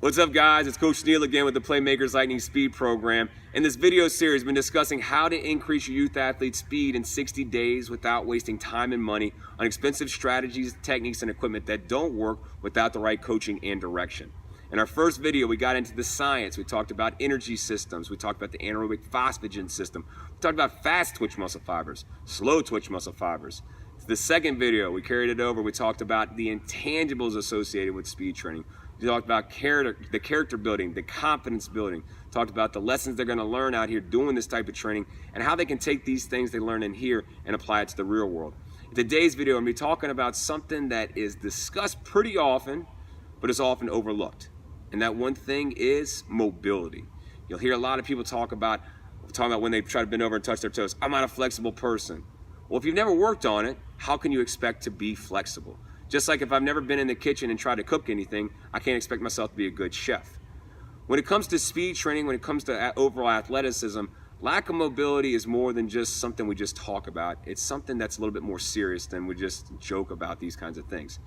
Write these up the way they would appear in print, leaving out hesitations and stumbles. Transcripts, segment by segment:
What's up, guys? It's Coach Neal again with the Playmakers Lightning Speed Program. In this video series, we've been discussing how to increase your youth athlete's speed in 60 days without wasting time and money on expensive strategies, techniques, and equipment that don't work without the right coaching and direction. In our first video, we got into the science. We talked about energy systems. We talked about the anaerobic phosphagen system. We talked about fast twitch muscle fibers, slow twitch muscle fibers. The second video, we carried it over. We talked about the intangibles associated with speed training. We talked about the character building, the confidence building. Talked about the lessons they're going to learn out here doing this type of training and how they can take these things they learn in here and apply it to the real world. In today's video, I'm going to be talking about something that is discussed pretty often, but is often overlooked. And that one thing is mobility. You'll hear a lot of people talk about when they try to bend over and touch their toes. I'm not a flexible person. Well, if you've never worked on it, how can you expect to be flexible? Just like if I've never been in the kitchen and tried to cook anything, I can't expect myself to be a good chef. When it comes to speed training, when it comes to overall athleticism, lack of mobility is more than just something we just talk about. It's something that's a little bit more serious than we just joke about these kinds of things.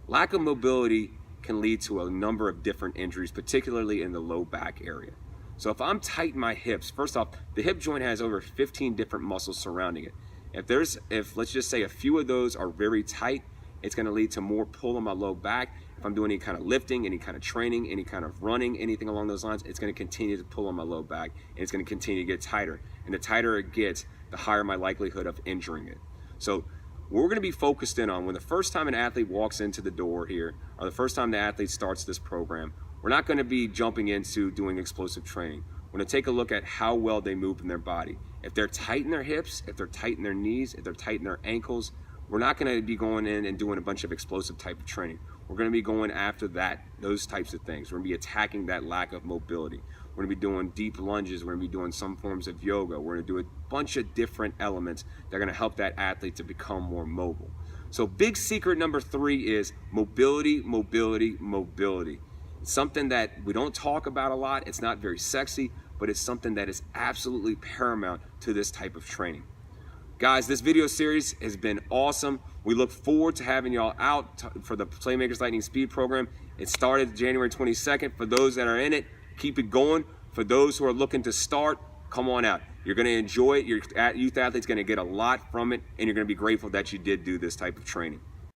Lack of mobility can lead to a number of different injuries, particularly in the low back area. So if I'm tight in my hips, first off, the hip joint has over 15 different muscles surrounding it. If let's just say a few of those are very tight, it's going to lead to more pull on my low back. If I'm doing any kind of lifting, any kind of training, any kind of running, anything along those lines, it's going to continue to pull on my low back, and it's going to continue to get tighter. And the tighter it gets, the higher my likelihood of injuring it. So what we're going to be focused in on when the first time an athlete walks into the door here, or the first time the athlete starts this program, we're not going to be jumping into doing explosive training. We're going to take a look at how well they move in their body. If they're tight in their hips, if they're tight in their knees, if they're tight in their ankles, we're not going to be going in and doing a bunch of explosive type of training. We're going to be going after those types of things. We're going to be attacking that lack of mobility. We're going to be doing deep lunges. We're going to be doing some forms of yoga. We're going to do a bunch of different elements that are going to help that athlete to become more mobile. So big secret number 3 is mobility, mobility, mobility. It's something that we don't talk about a lot. It's not very sexy, but it's something that is absolutely paramount to this type of training. Guys, this video series has been awesome. We look forward to having y'all out for the Playmakers Lightning Speed Program. It started January 22nd. For those that are in it, keep it going. For those who are looking to start, come on out. You're going to enjoy it. Your youth athlete's going to get a lot from it, and you're going to be grateful that you did do this type of training.